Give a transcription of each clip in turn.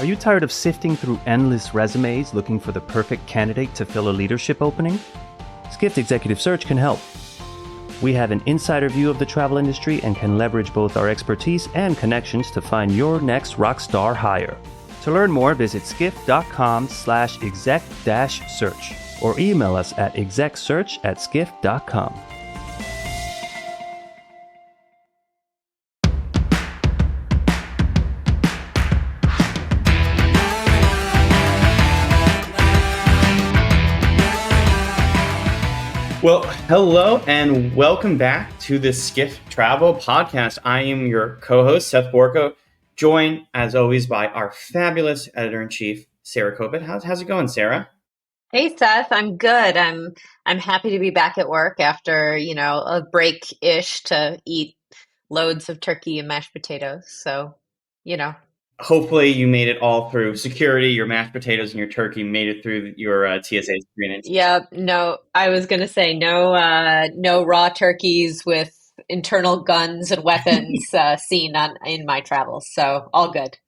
Are you tired of sifting through endless resumes looking for the perfect candidate to fill a leadership opening? Skift Executive Search can help. We have an insider view of the travel industry and can leverage both our expertise and connections to find your next rockstar hire. To learn more, visit skift.com/exec-search or email us at execsearch@skift.com. Well, hello and welcome back to the Skift Travel Podcast. I am your co-host, Seth Borko, joined as always by our fabulous editor-in-chief, Sarah Kopit. How's it going, Sarah? Hey Seth, I'm good. I'm happy to be back at work after, a break-ish to eat loads of turkey and mashed potatoes. So, Hopefully you made it all through security, your mashed potatoes and your turkey made it through your TSA screening. Yeah, no, I was going to say no raw turkeys with internal guns and weapons seen in my travels. So all good.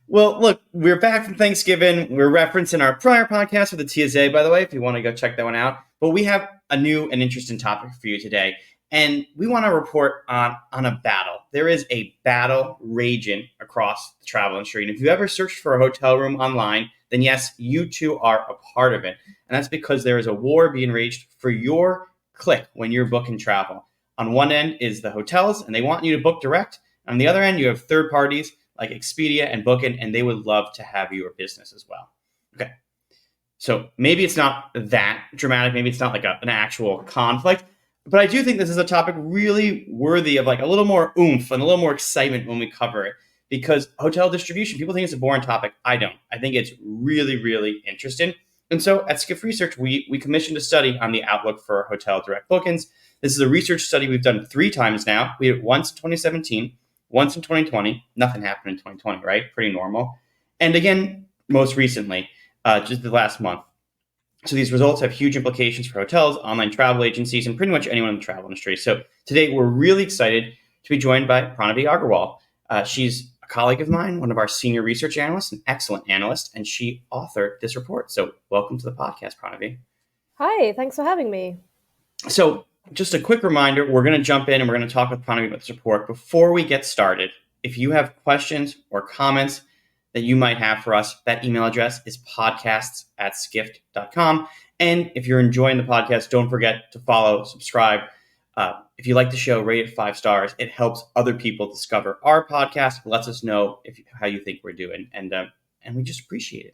Well, look, we're back from Thanksgiving. We're referencing our prior podcast with the TSA, by the way, if you want to go check that one out. But we have a new and interesting topic for you today. And we want to report on a battle. There is a battle raging across the travel industry. And if you ever searched for a hotel room online, then yes, you too are a part of it. And that's because there is a war being waged for your click when you're booking travel. On one end is the hotels, and they want you to book direct. On the other end, you have third parties like Expedia and Booking, and they would love to have your business as well. Okay, so maybe it's not that dramatic. Maybe it's not like an actual conflict. But I do think this is a topic really worthy of like a little more oomph and a little more excitement when we cover it. Because hotel distribution, people think it's a boring topic. I don't. I think it's really, really interesting. And so at Skift Research, we commissioned a study on the outlook for hotel direct bookings. This is a research study we've done 3 times now. We did it once in 2017, once in 2020. Nothing happened in 2020, right? Pretty normal. And again, most recently, just the last month. So these results have huge implications for hotels, online travel agencies, and pretty much anyone in the travel industry. So today we're really excited to be joined by Pranavi Agarwal. She's a colleague of mine, one of our senior research analysts, an excellent analyst, and she authored this report. So welcome to the podcast, Pranavi. Hi, thanks for having me. So just a quick reminder, we're going to jump in and we're going to talk with Pranavi about this report. Before we get started, if you have questions or comments that you might have for us, that email address is podcasts@skift.com. And if you're enjoying the podcast, don't forget to follow, subscribe. If you like the show, rate it 5 stars. It helps other people discover our podcast, lets us know how you think we're doing, and we just appreciate it.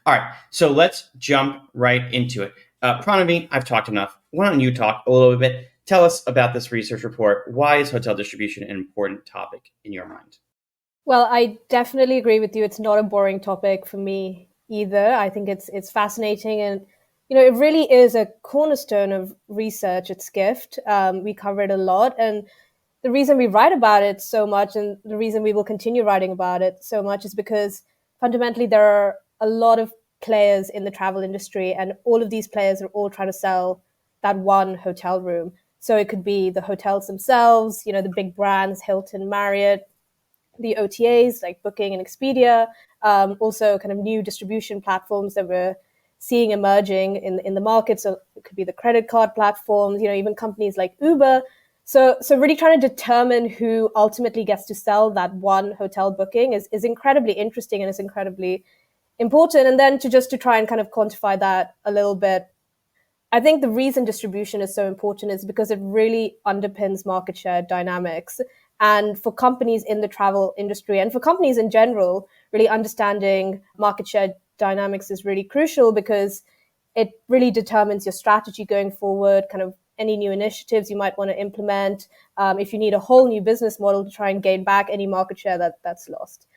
All right, so let's jump right into it. Pranavi, I've talked enough. Why don't you talk a little bit? Tell us about this research report. Why is hotel distribution an important topic in your mind? Well, I definitely agree with you. It's not a boring topic for me either. I think it's fascinating, and it really is a cornerstone of research at Skift. We cover it a lot, and the reason we write about it so much, and the reason we will continue writing about it so much, is because fundamentally there are a lot of players in the travel industry, and all of these players are all trying to sell that one hotel room. So it could be the hotels themselves, the big brands, Hilton, Marriott, the OTAs like Booking and Expedia, also kind of new distribution platforms that we're seeing emerging in the market. So it could be the credit card platforms, even companies like Uber. So really trying to determine who ultimately gets to sell that one hotel booking is incredibly interesting and is incredibly important. And then to try and kind of quantify that a little bit, I think the reason distribution is so important is because it really underpins market share dynamics. And for companies in the travel industry and for companies in general, really understanding market share dynamics is really crucial because it really determines your strategy going forward, kind of any new initiatives you might want to implement, if you need a whole new business model to try and gain back any market share that's lost.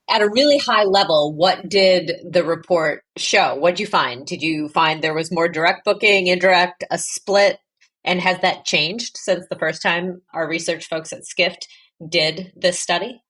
At a really high level, what did the report show? What did you find? Did you find there was more direct booking, indirect, a split? And has that changed since the first time our research folks at Skift did this study?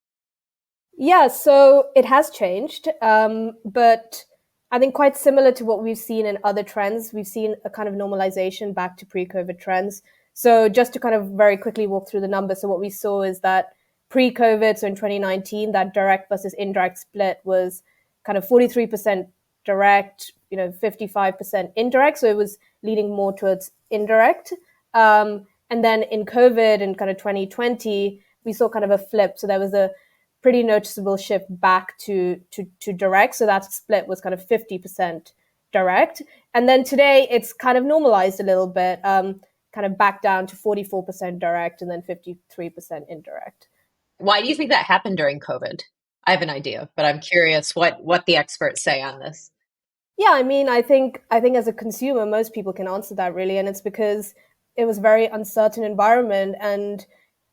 Yeah, so it has changed, but I think quite similar to what we've seen in other trends. We've seen a kind of normalization back to pre-COVID trends. So just to kind of very quickly walk through the numbers. So what we saw is that pre-COVID, so in 2019, that direct versus indirect split was kind of 43% direct, 55% indirect. So it was leaning more towards indirect. And then in COVID in kind of 2020, we saw kind of a flip. So there was a pretty noticeable shift back to direct. So that split was kind of 50% direct. And then today it's kind of normalized a little bit, kind of back down to 44% direct and then 53% indirect. Why do you think that happened during COVID? I have an idea, but I'm curious what the experts say on this. Yeah, I mean, I think as a consumer, most people can answer that really, and it's because it was a very uncertain environment, and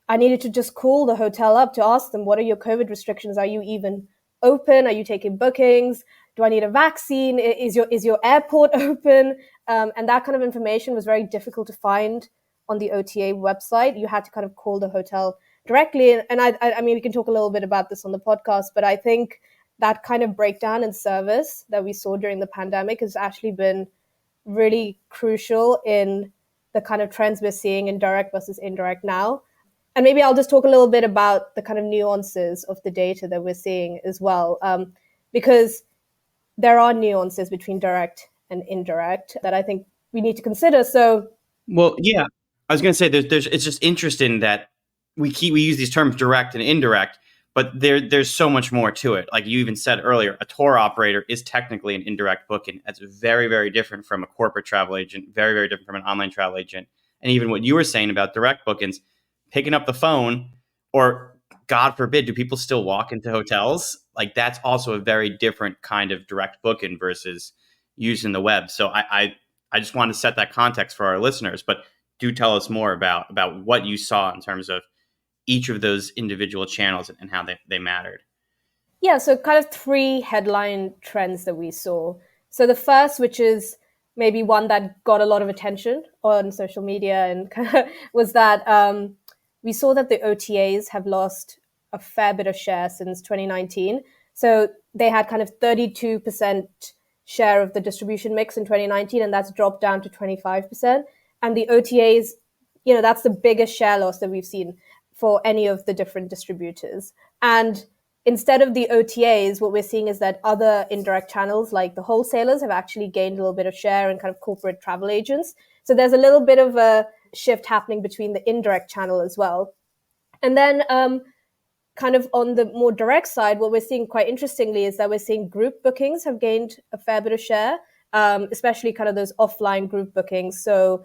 I needed to just call the hotel up to ask them, what are your COVID restrictions? Are you even open? Are you taking bookings? Do I need a vaccine? Is your airport open? And that kind of information was very difficult to find on the OTA website. You had to kind of call the hotel directly. And I mean, we can talk a little bit about this on the podcast, but I think that kind of breakdown in service that we saw during the pandemic has actually been really crucial in the kind of trends we're seeing in direct versus indirect now. And maybe I'll just talk a little bit about the kind of nuances of the data that we're seeing as well, because there are nuances between direct and indirect that I think we need to consider. So, well, yeah, I was going to say there's it's just interesting that we use these terms direct and indirect, but there's so much more to it. Like you even said earlier, a tour operator is technically an indirect booking. That's very, very different from a corporate travel agent, very, very different from an online travel agent. And even what you were saying about direct bookings, picking up the phone, or God forbid, do people still walk into hotels? Like that's also a very different kind of direct booking versus using the web. So I just want to set that context for our listeners, but do tell us more about what you saw in terms of each of those individual channels and how they mattered. Yeah, so kind of three headline trends that we saw. So the first, which is maybe one that got a lot of attention on social media, and was that we saw that the OTAs have lost a fair bit of share since 2019. So they had kind of 32% share of the distribution mix in 2019, and that's dropped down to 25%. And the OTAs, that's the biggest share loss that we've seen for any of the different distributors. And instead of the OTAs, what we're seeing is that other indirect channels like the wholesalers have actually gained a little bit of share in kind of corporate travel agents. So there's a little bit of a shift happening between the indirect channel as well. And then kind of on the more direct side, what we're seeing quite interestingly is that we're seeing group bookings have gained a fair bit of share, especially kind of those offline group bookings. So,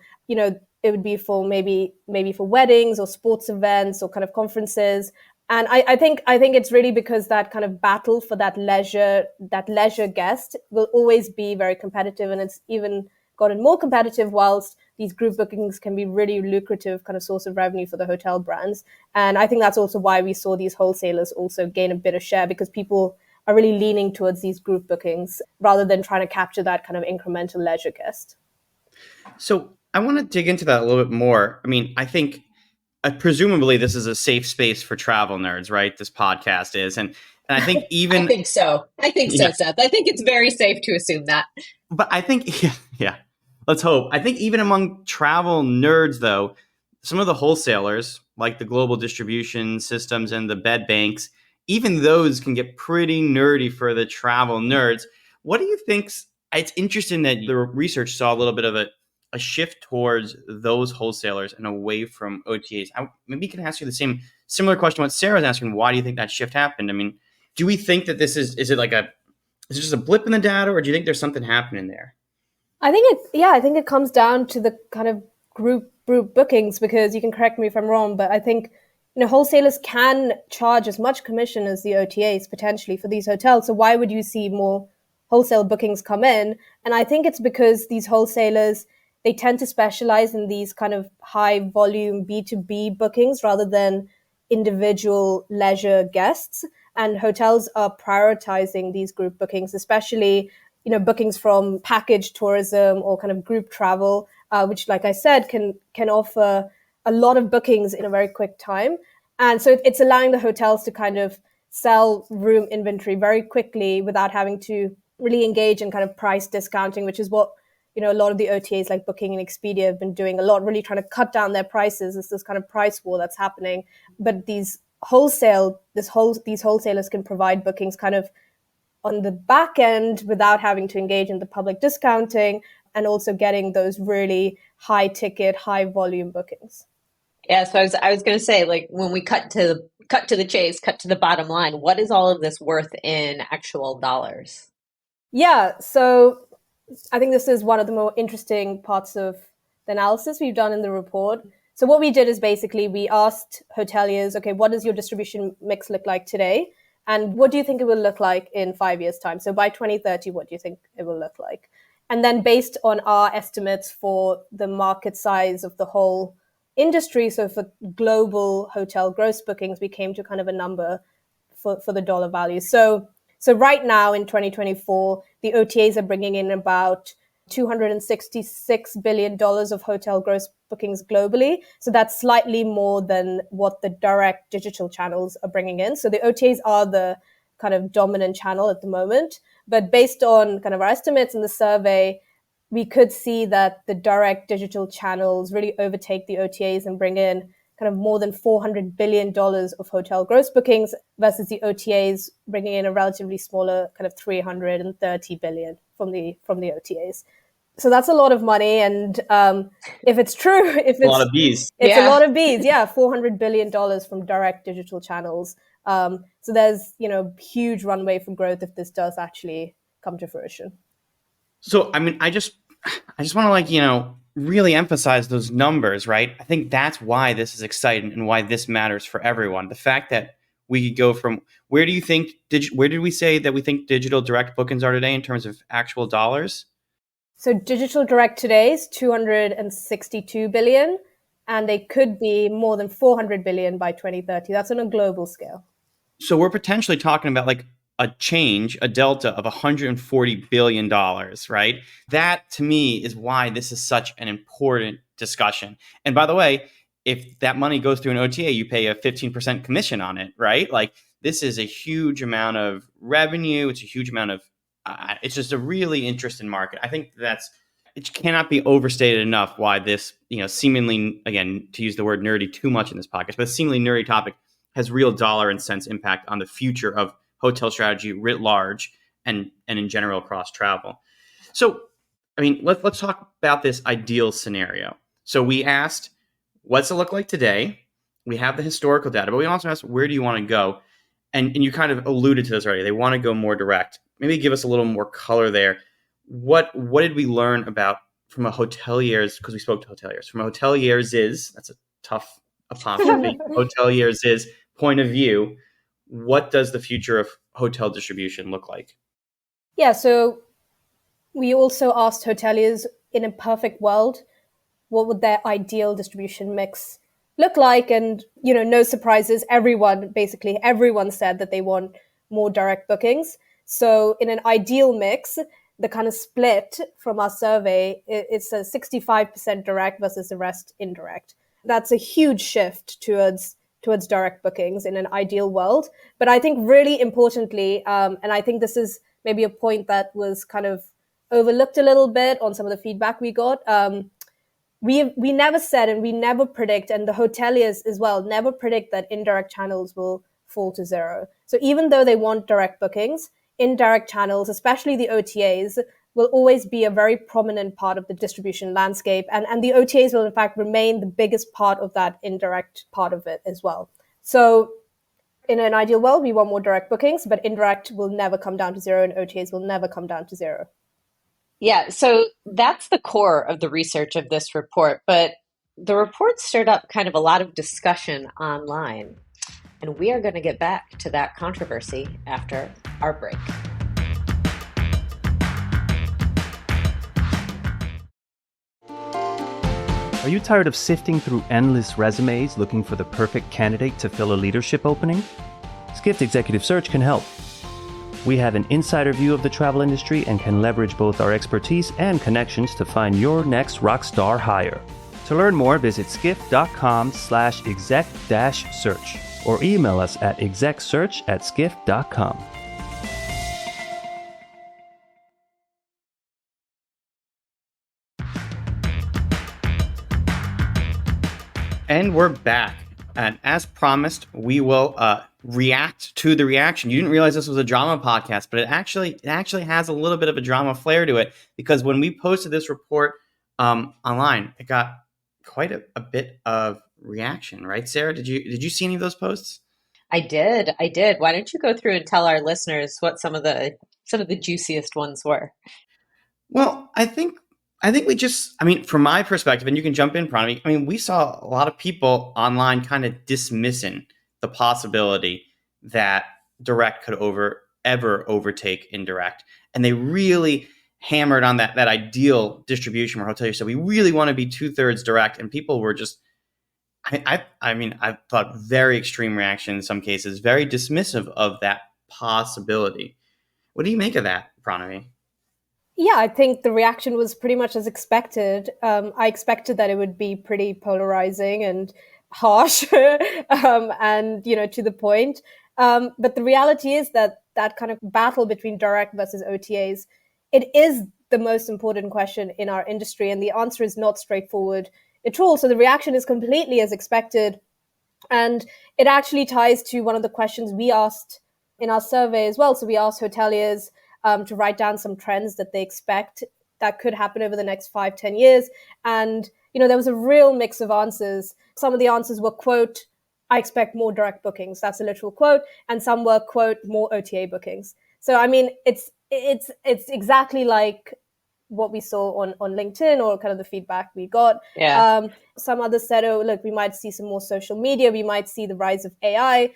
it would be for maybe for weddings or sports events or kind of conferences. And I think it's really because that kind of battle for that leisure guest will always be very competitive, and it's even gotten more competitive whilst these group bookings can be really lucrative kind of source of revenue for the hotel brands. And I think that's also why we saw these wholesalers also gain a bit of share, because people are really leaning towards these group bookings rather than trying to capture that kind of incremental leisure guest. So I want to dig into that a little bit more. I mean, I think presumably this is a safe space for travel nerds, right? This podcast is. And I think even... I think so, Seth. I think it's very safe to assume that. But I think, yeah, let's hope. I think even among travel nerds, though, some of the wholesalers, like the global distribution systems and the bed banks, even those can get pretty nerdy for the travel nerds. What do you think? It's interesting that the research saw a little bit of a shift towards those wholesalers and away from OTAs. Maybe you can ask you the similar question what Sarah was asking. Why do you think that shift happened? I mean, do we think that this is it just a blip in the data, or do you think there's something happening there? I think it comes down to the kind of group bookings, because you can correct me if I'm wrong, but I think wholesalers can charge as much commission as the OTAs potentially for these hotels. So why would you see more wholesale bookings come in? And I think it's because these wholesalers, they tend to specialize in these kind of high volume B2B bookings rather than individual leisure guests. And hotels are prioritizing these group bookings, especially, bookings from package tourism or kind of group travel, which, like I said, can offer a lot of bookings in a very quick time. And so it's allowing the hotels to kind of sell room inventory very quickly without having to really engage in kind of price discounting, which is what a lot of the OTAs like Booking and Expedia have been doing a lot, really trying to cut down their prices. It's this kind of price war that's happening. But these these wholesalers can provide bookings kind of on the back end without having to engage in the public discounting and also getting those really high ticket, high volume bookings. Yeah, so I was going to say, like, when we cut to the chase, cut to the bottom line, what is all of this worth in actual dollars? Yeah, so I think this is one of the more interesting parts of the analysis we've done in the report. So what we did is basically we asked hoteliers, okay, what does your distribution mix look like today? And what do you think it will look like in 5 years' time? So by 2030, what do you think it will look like? And then based on our estimates for the market size of the whole industry, so for global hotel gross bookings, we came to kind of a number for the dollar value. So right now in 2024, the OTAs are bringing in about $266 billion of hotel gross bookings globally. So that's slightly more than what the direct digital channels are bringing in. So the OTAs are the kind of dominant channel at the moment. But based on kind of our estimates in the survey, we could see that the direct digital channels really overtake the OTAs and bring in kind of more than $400 billion of hotel gross bookings versus the OTAs bringing in a relatively smaller kind of $330 billion from the OTAs. So that's a lot of money. And if it's true, if it's A lot of bees. It's a lot of bees. Yeah, $400 billion from direct digital channels. So there's, huge runway for growth if this does actually come to fruition. So, I mean, I just want to really emphasize those numbers, right? I think that's why this is exciting and why this matters for everyone. The fact that we could go from where did we say that we think digital direct bookings are today in terms of actual dollars? So digital direct today is 262 billion, and they could be more than 400 billion by 2030. That's on a global scale. So we're potentially talking about like a delta of $140 billion, right? That to me is why this is such an important discussion. And by the way, if that money goes through an OTA, you pay a 15% commission on it, right? Like this is a huge amount of revenue. It's a huge amount of, it's just a really interesting market. I think it cannot be overstated enough why this, seemingly, again, to use the word nerdy too much in this podcast, but a seemingly nerdy topic has real dollar and cents impact on the future of hotel strategy writ large and in general across travel. So, I mean, let's talk about this ideal scenario. So we asked, what's it look like today? We have the historical data, but we also asked, where do you want to go? And you kind of alluded to this already. They want to go more direct. Maybe give us a little more color there. What did we learn about from a hotelier's, because we spoke to hoteliers, from a hotelier's that's a tough apostrophe, hotelier's point of view, what does the future of hotel distribution look like? Yeah, so we also asked hoteliers, in a perfect world, what would their ideal distribution mix look like? And, no surprises, everyone said that they want more direct bookings. So in an ideal mix, the kind of split from our survey, it's a 65% direct versus the rest indirect. That's a huge shift towards direct bookings in an ideal world. But I think really importantly, and I think this is maybe a point that was kind of overlooked a little bit on some of the feedback we got. We never said, and we never predict, and the hoteliers as well never predict that indirect channels will fall to zero. So even though they want direct bookings, indirect channels, especially the OTAs, will always be a very prominent part of the distribution landscape. And the OTAs will, in fact, remain the biggest part of that indirect part of it as well. So in an ideal world, we want more direct bookings, but indirect will never come down to zero and OTAs will never come down to zero. Yeah, so that's the core of the research of this report. But the report stirred up kind of a lot of discussion online. And we are going to get back to that controversy after our break. Are you tired of sifting through endless resumes looking for the perfect candidate to fill a leadership opening? Skift Executive Search can help. We have an insider view of the travel industry and can leverage both our expertise and connections to find your next rockstar hire. To learn more, visit skift.com/exec-search or email us at execsearch@skift.com. And we're back. And as promised, we will react to the reaction. You didn't realize this was a drama podcast, but it actually has a little bit of a drama flair to it, because when we posted this report online, it got quite a bit of reaction, right, Sarah? Did you see any of those posts? I did. Why don't you go through and tell our listeners what some of the juiciest ones were? Well, I think we just, I mean, from my perspective, and you can jump in, Pranavi, I mean, we saw a lot of people online kind of dismissing the possibility that direct could ever overtake indirect. And they really hammered on that ideal distribution where hotel said, we really want to be 2/3 direct. And people were just, I mean, I thought very extreme reaction in some cases, very dismissive of that possibility. What do you make of that, Pranavi? Yeah, I think the reaction was pretty much as expected. I expected that it would be pretty polarizing and harsh, and to the point. But the reality is that kind of battle between direct versus OTAs, it is the most important question in our industry, and the answer is not straightforward at all. So the reaction is completely as expected, and it actually ties to one of the questions we asked in our survey as well. So we asked hoteliers to write down some trends that they expect that could happen over the next 5-10 years. And, there was a real mix of answers. Some of the answers were, quote, I expect more direct bookings. That's a literal quote. And some were, quote, more OTA bookings. So, I mean, it's exactly like what we saw on LinkedIn, or kind of the feedback we got. Yeah. Some others said, oh, look, we might see some more social media. We might see the rise of AI.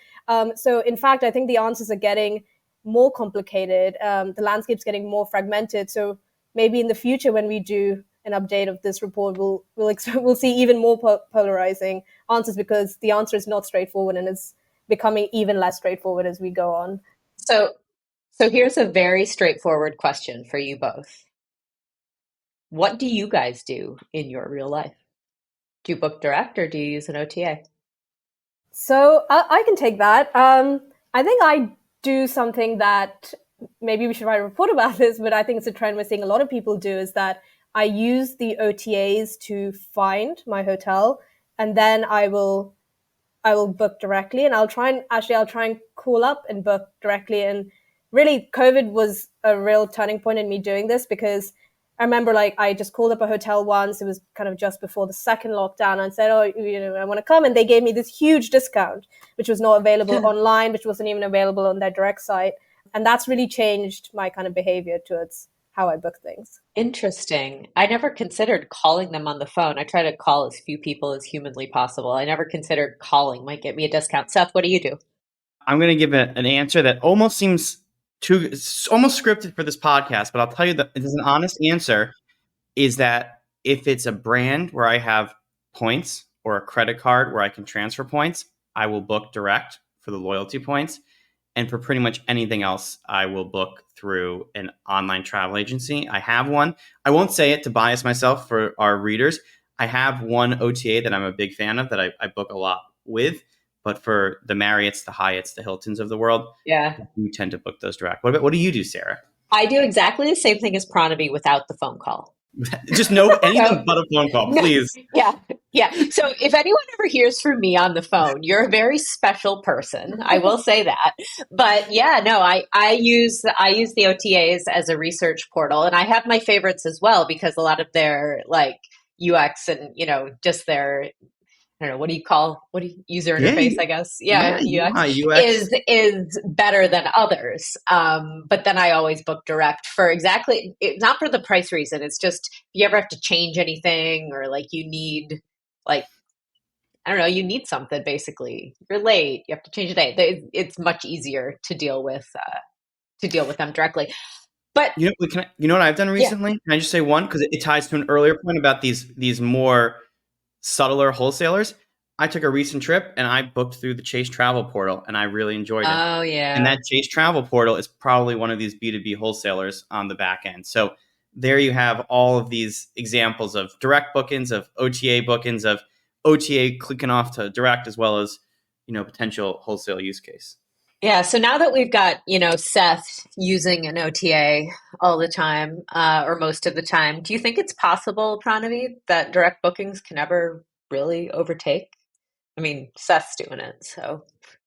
So in fact, I think the answers are getting more complicated. The landscape's getting more fragmented. So maybe in the future, when we do an update of this report, we'll see even more polarizing answers, because the answer is not straightforward, and it's becoming even less straightforward as we go on. So here's a very straightforward question for you both. What do you guys do in your real life? Do you book direct, or do you use an OTA? So I can take that. I think I do something that maybe we should write a report about this, but I think it's a trend we're seeing a lot of people do, is that I use the OTAs to find my hotel, and then I will book directly, and I'll try and call up and book directly. And really, COVID was a real turning point in me doing this, because I remember, like, I just called up a hotel once. It was kind of just before the second lockdown, and said, oh, I want to come. And they gave me this huge discount, which was not available online, which wasn't even available on their direct site. And that's really changed my kind of behavior towards how I book things. Interesting. I never considered calling them on the phone. I try to call as few people as humanly possible. I never considered calling might get me a discount. Seth, what do you do? I'm going to give an answer that almost seems it's almost scripted for this podcast, but I'll tell you that it is an honest answer, is that if it's a brand where I have points, or a credit card where I can transfer points, I will book direct for the loyalty points. And for pretty much anything else, I will book through an online travel agency. I have one. I won't say it to bias myself for our readers. I have one OTA that I'm a big fan of, that I book a lot with. But for the Marriotts, the Hyatts, the Hiltons of the world, Yeah, you tend to book those direct. What do you do, Sarah? I do exactly the same thing as Pranavi without the phone call. Just no anything but a phone call, please. Yeah. So if anyone ever hears from me on the phone, you're a very special person. I will say that. But yeah, no, I use the OTAs as a research portal, and I have my favorites as well, because a lot of their like UX and just their, I don't know, user interface, I guess. Yeah, UX is better than others. But then I always book direct for not for the price reason. It's just, if you ever have to change anything, or like you need, like, I don't know, you need something, basically. You're late, you have to change a day. It's much easier to deal with them directly. But you know what I've done recently? Yeah. Can I just say one? Because it ties to an earlier point about these more subtler wholesalers. I took a recent trip and I booked through the Chase Travel Portal, and I really enjoyed it. Oh, yeah. And that Chase Travel Portal is probably one of these B2B wholesalers on the back end. So there you have all of these examples of direct bookings, of OTA bookings, of OTA clicking off to direct, as well as, potential wholesale use case. Yeah. So now that we've got, Seth using an OTA all the time, or most of the time, do you think it's possible, Pranavi, that direct bookings can ever really overtake I mean, Seth's doing it, so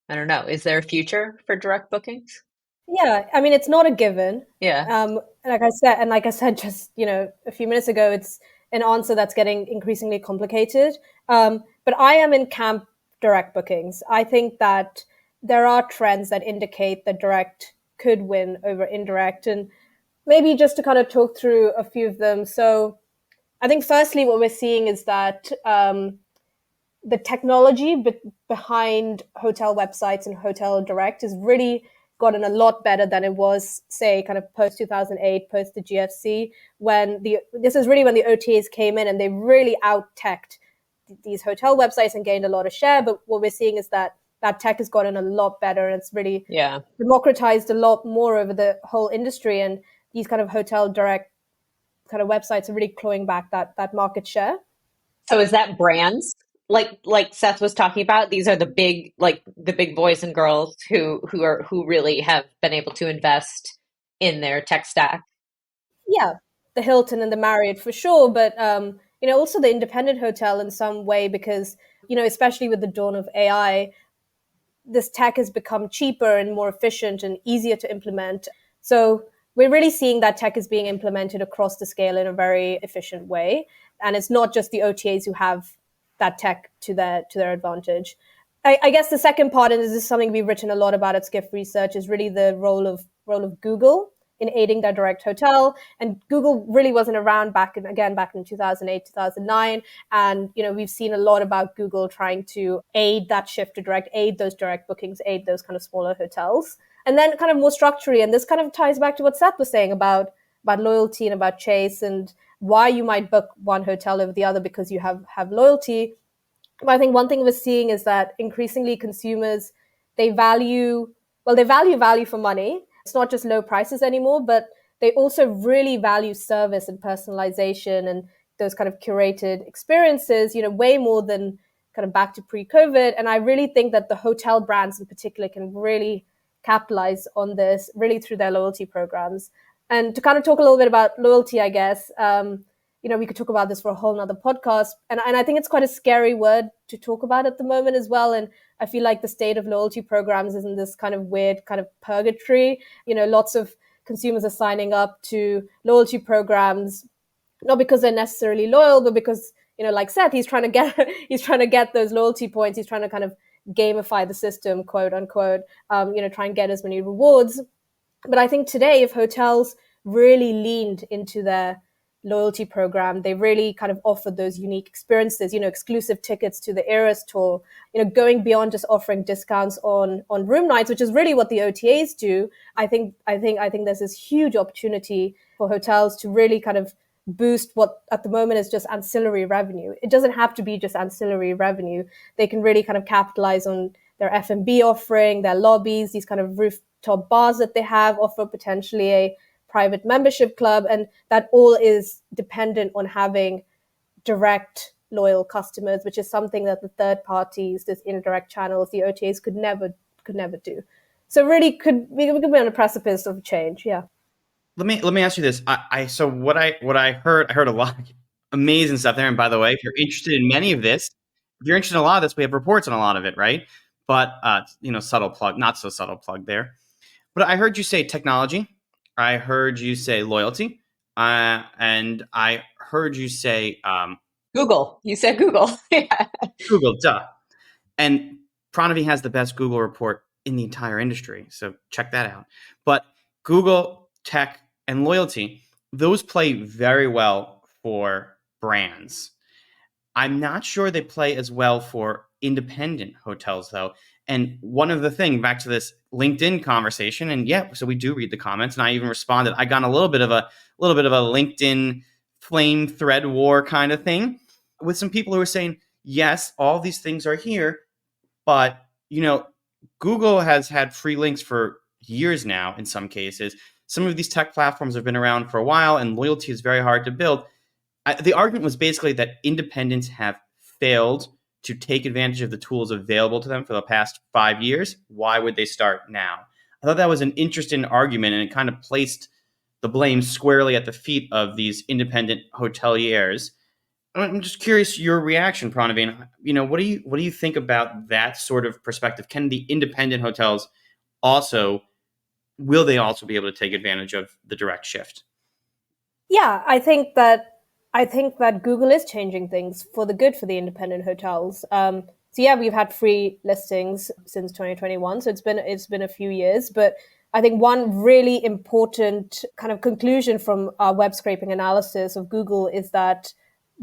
I don't know. Is there a future for direct bookings? Yeah, I mean, it's not a given. Yeah. Like I said, just a few minutes ago, it's an answer that's getting increasingly complicated. But I am in camp direct bookings. I think that there are trends that indicate that direct could win over indirect, and maybe just to kind of talk through a few of them. So, I think firstly, what we're seeing is that the technology behind hotel websites and hotel direct has really gotten a lot better than it was, say, kind of post 2008, post the GFC, this is really when the OTAs came in and they really out teched these hotel websites and gained a lot of share. But what we're seeing is that tech has gotten a lot better, and it's really democratized a lot more over the whole industry. And these kind of hotel direct kind of websites are really clawing back that market share. So is that brands? Like Seth was talking about, these are the big boys and girls who really have been able to invest in their tech stack. Yeah, the Hilton and the Marriott for sure, but also the independent hotel in some way, because especially with the dawn of AI, this tech has become cheaper and more efficient and easier to implement. So we're really seeing that tech is being implemented across the scale in a very efficient way, and it's not just the OTAs who have that tech to their advantage. I guess the second part, and this is something we've written a lot about at Skift Research, is really the role of Google in aiding their direct hotel. And Google really wasn't around back in 2008, 2009. And, we've seen a lot about Google trying to aid that shift to direct, aid those direct bookings, aid those kind of smaller hotels. And then kind of more structurally, and this kind of ties back to what Seth was saying about loyalty and about Chase and why you might book one hotel over the other because you have loyalty. But I think one thing we're seeing is that increasingly consumers, they value value for money. It's not just low prices anymore, but they also really value service and personalization and those kind of curated experiences, way more than kind of back to pre-COVID. And I really think that the hotel brands in particular can really capitalize on this really through their loyalty programs. And to kind of talk a little bit about loyalty, I guess, we could talk about this for a whole nother podcast. And I think it's quite a scary word to talk about at the moment as well. And I feel like the state of loyalty programs is in this kind of weird kind of purgatory. Lots of consumers are signing up to loyalty programs, not because they're necessarily loyal, but because, like Seth, he's trying to get those loyalty points. He's trying to kind of gamify the system, quote unquote, try and get as many rewards. But I think today, if hotels really leaned into their loyalty program, they really kind of offered those unique experiences, exclusive tickets to the Eras tour, going beyond just offering discounts on room nights, which is really what the OTAs do. I think there's this huge opportunity for hotels to really kind of boost what at the moment is just ancillary revenue. It doesn't have to be just ancillary revenue. They can really kind of capitalize on their F&B offering, their lobbies, these kind of rooftop bars that they have, offer potentially a private membership club, and that all is dependent on having direct loyal customers, which is something that the third parties, this indirect channels, the OTAs could never do. So really we could be on a precipice of change. Yeah. Let me ask you this. So what I heard a lot of amazing stuff there. And by the way, if you're interested in many of this, if you're interested in a lot of this, we have reports on a lot of it, right? But subtle plug, not so subtle plug there. But I heard you say technology. I heard you say loyalty, and I heard you say Google. You said Google. Yeah. Google, duh. And Pranavi has the best Google report in the entire industry, so check that out. But Google, tech, and loyalty, those play very well for brands. I'm not sure they play as well for independent hotels, though. And one of the things, back to this LinkedIn conversation, and so we do read the comments, and I even responded. I got in a little bit of a LinkedIn flame thread war kind of thing with some people who are saying, yes, all these things are here, but Google has had free links for years now. In some cases, some of these tech platforms have been around for a while, and loyalty is very hard to build. The argument was basically that independents have failed to take advantage of the tools available to them for the past 5 years. Why would they start now? I thought that was an interesting argument, and it kind of placed the blame squarely at the feet of these independent hoteliers. I'm just curious your reaction, Pranavi. What do you think about that sort of perspective? Can the independent hotels also will they also be able to take advantage of the direct shift? Yeah, I think that Google is changing things for the good for the independent hotels. So yeah, we've had free listings since 2021, so it's been a few years. But I think one really important kind of conclusion from our web scraping analysis of Google is that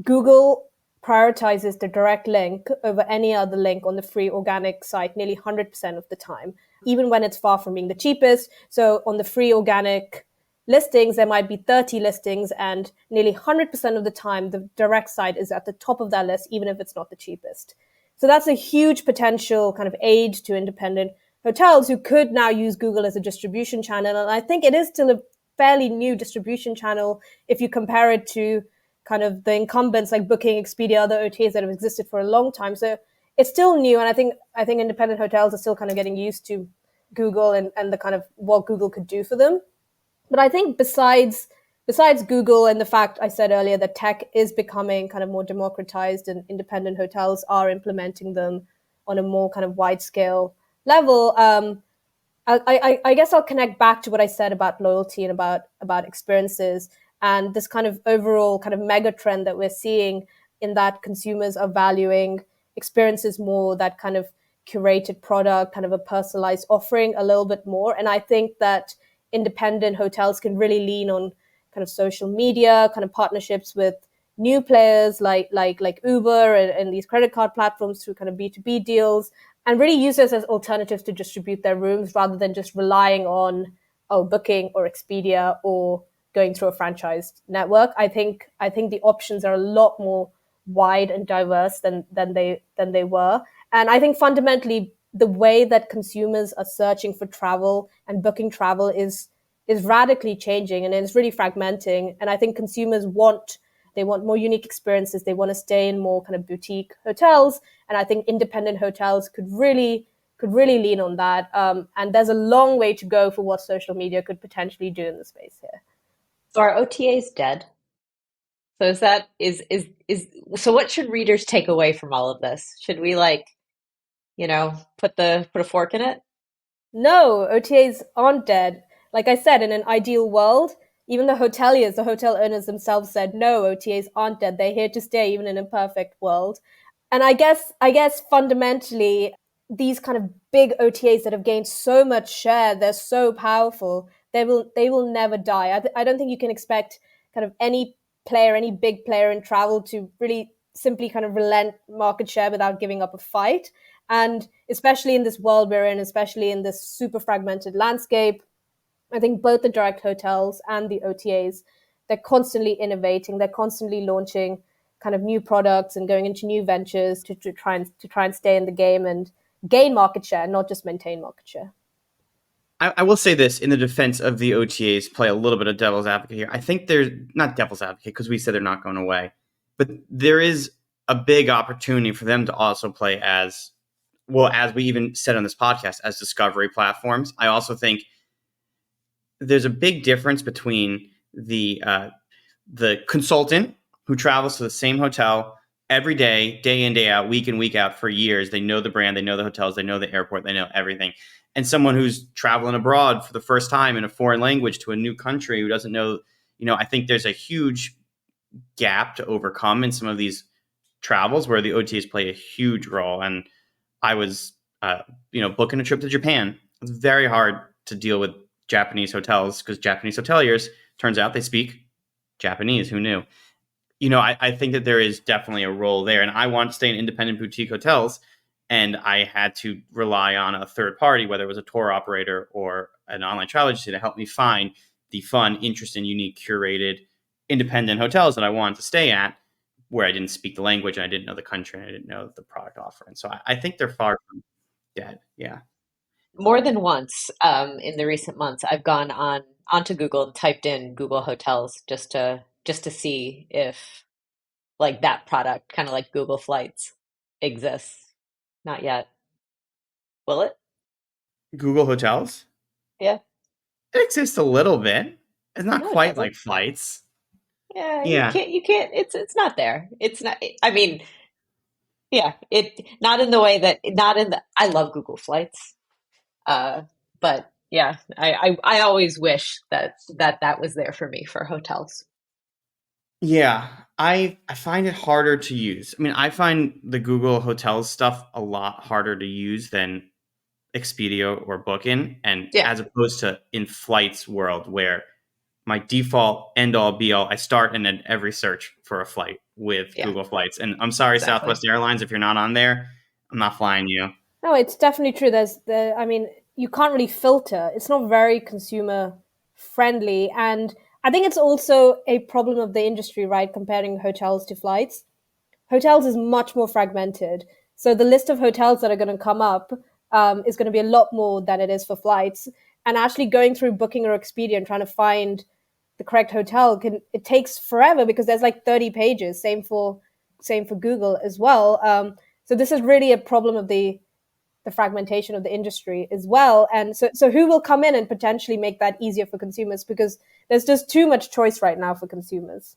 Google prioritizes the direct link over any other link on the free organic site nearly 100% of the time, even when it's far from being the cheapest. So on the free organic listings, there might be 30 listings, and nearly 100% of the time, the direct site is at the top of that list, even if it's not the cheapest. So that's a huge potential kind of aid to independent hotels who could now use Google as a distribution channel. And I think it is still a fairly new distribution channel if you compare it to kind of the incumbents like Booking, Expedia, other OTAs that have existed for a long time. So it's still new, and I think independent hotels are still kind of getting used to Google and the kind of what Google could do for them. But I think besides Google and the fact I said earlier that tech is becoming kind of more democratized and independent hotels are implementing them on a more kind of wide scale level, I guess I'll connect back to what I said about loyalty and about experiences and this kind of overall kind of mega trend that we're seeing in that consumers are valuing experiences more, that kind of curated product, kind of a personalized offering a little bit more. And I think that independent hotels can really lean on kind of social media, kind of partnerships with new players like Uber and these credit card platforms through kind of B2B deals, and really use this as alternatives to distribute their rooms rather than just relying on Booking or Expedia or going through a franchised network. I think the options are a lot more wide and diverse than they were. And I think fundamentally the way that consumers are searching for travel and booking travel is radically changing, and it's really fragmenting. And I think consumers want more unique experiences. They want to stay in more kind of boutique hotels, and I think independent hotels could really lean on that. And there's a long way to go for what social media could potentially do in the space here. So are OTAs dead? So is that is so what should readers take away from all of this? Should we put a fork in it? No, OTAs aren't dead. Like I said, in an ideal world, even the hoteliers, the hotel owners themselves said, no, OTAs aren't dead. They're here to stay, even in a perfect world. And I guess fundamentally, these kind of big OTAs that have gained so much share, they're so powerful. They will never die. I don't think you can expect kind of any big player in travel to really simply kind of relent market share without giving up a fight. And especially in this world we're in, especially in this super fragmented landscape, I think both the direct hotels and the OTAs, they're constantly innovating, they're constantly launching kind of new products and going into new ventures to try and stay in the game and gain market share, not just maintain market share. I will say this in the defense of the OTAs, play a little bit of devil's advocate here. I think there's not devil's advocate because we said they're not going away, but there is a big opportunity for them to also play as well, as we even said on this podcast, as discovery platforms. I also think there's a big difference between the consultant who travels to the same hotel every day in, day out, week in, week out for years. They know the brand, they know the hotels, they know the airport, they know everything. And someone who's traveling abroad for the first time in a foreign language to a new country who doesn't know, I think there's a huge gap to overcome in some of these travels where the OTAs play a huge role. And I was, booking a trip to Japan. It's very hard to deal with Japanese hotels because Japanese hoteliers, turns out they speak Japanese. Who knew? I think that there is definitely a role there. And I want to stay in independent boutique hotels. And I had to rely on a third party, whether it was a tour operator or an online travel agency, to help me find the fun, interesting, unique, curated, independent hotels that I wanted to stay at, where I didn't speak the language and I didn't know the country and I didn't know the product offering. So I think they're far from dead. Yeah. More than once, in the recent months, I've gone onto Google and typed in Google Hotels just to see if like that product, kind of like Google Flights, exists. Not yet. Will it? Google Hotels? Yeah. It exists a little bit. It's not No, it quite doesn't. like flights. Yeah. you can't, it's not there. It's not, I mean, yeah, not in the way that, I love Google Flights. But yeah, I always wish that was there for me for hotels. Yeah, I find it harder to use. I mean, I find the Google Hotels stuff a lot harder to use than Expedia or Booking, and Yeah. as opposed to in flights world where my default end all be all, I start and end every search for a flight with Google Flights. And I'm sorry, Exactly. Southwest Airlines, if you're not on there, I'm not flying you. No, it's definitely true. I mean, you can't really filter. It's not very consumer friendly. And I think it's also a problem of the industry, right? Comparing hotels to flights. Hotels is much more fragmented. So the list of hotels that are going to come up is going to be a lot more than it is for flights. And actually going through Booking or Expedia and trying to find the correct hotel it takes forever because there's like 30 pages. Same for Google as well. So this is really a problem of the fragmentation of the industry as well. And so who will come in and potentially make that easier for consumers? Because there's just too much choice right now for consumers.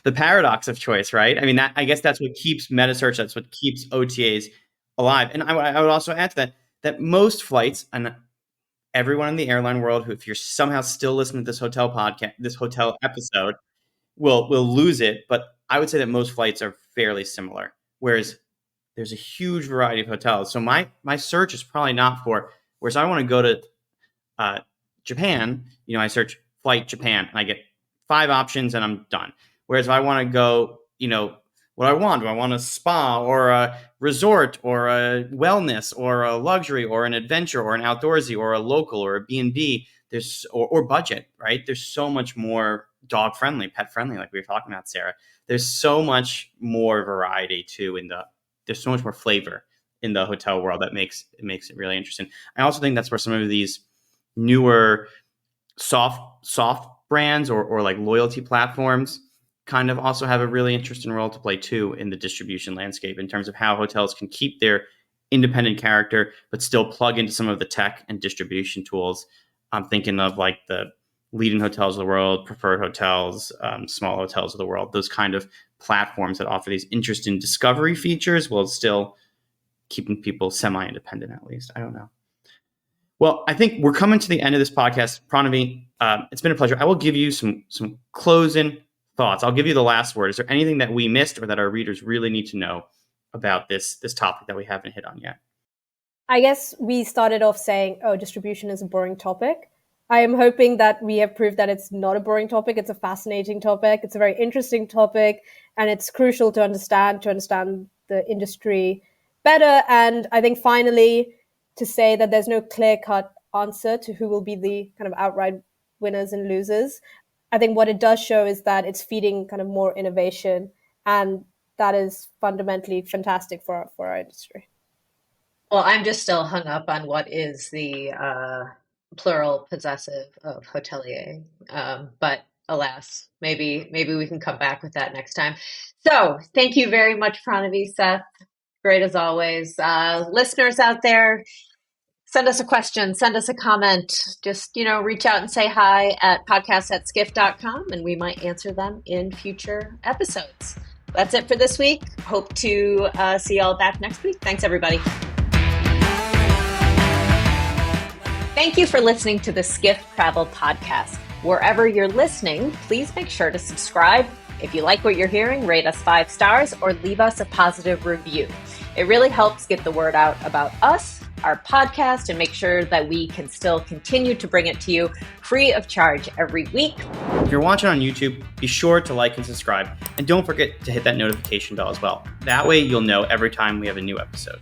The paradox of choice, right? I mean, I guess that's what keeps metasearch, that's what keeps OTAs alive. And I would also add to that most flights, and everyone in the airline world who, if you're somehow still listening to this hotel podcast, this hotel episode, will lose it. But I would say that most flights are fairly similar. Whereas there's a huge variety of hotels. So my search is probably not for, whereas I want to go to Japan, I search flight Japan and I get 5 options and I'm done. Whereas if I want to go, what I want, do I want a spa or a resort or a wellness or a luxury or an adventure or an outdoorsy or a local or a B&B, or budget, right? There's so much more dog friendly, pet friendly, like we were talking about, Sarah. There's so much more variety too there's so much more flavor in the hotel world that makes it really interesting. I also think that's where some of these newer soft brands or like loyalty platforms kind of also have a really interesting role to play too in the distribution landscape in terms of how hotels can keep their independent character but still plug into some of the tech and distribution tools. I'm thinking of like the leading hotels of the world, preferred hotels, small hotels of the world, those kind of platforms that offer these interesting discovery features while still keeping people semi-independent, at least. I don't know. Well, I think we're coming to the end of this podcast. Pranavi, it's been a pleasure. I will give you some closing thoughts. I'll give you the last word. Is there anything that we missed or that our readers really need to know about this topic that we haven't hit on yet? I guess we started off saying, distribution is a boring topic. I am hoping that we have proved that it's not a boring topic. It's a fascinating topic. It's a very interesting topic, and it's crucial to understand the industry better. And I think finally to say that there's no clear-cut answer to who will be the kind of outright winners and losers. I think what it does show is that it's feeding kind of more innovation, and that is fundamentally fantastic for our industry. Well, I'm just still hung up on what is the plural possessive of hotelier. But alas, maybe we can come back with that next time. So thank you very much, Pranavi, Seth. Great as always. Listeners out there, send us a question, send us a comment. Just, reach out and say hi at podcast@skift.com, and we might answer them in future episodes. That's it for this week. Hope to see y'all back next week. Thanks, everybody. Thank you for listening to the Skift Travel Podcast. Wherever you're listening, please make sure to subscribe. If you like what you're hearing, rate us 5 stars or leave us a positive review. It really helps get the word out about us, our podcast, and make sure that we can still continue to bring it to you free of charge every week. If you're watching on YouTube, be sure to like and subscribe. And don't forget to hit that notification bell as well. That way you'll know every time we have a new episode.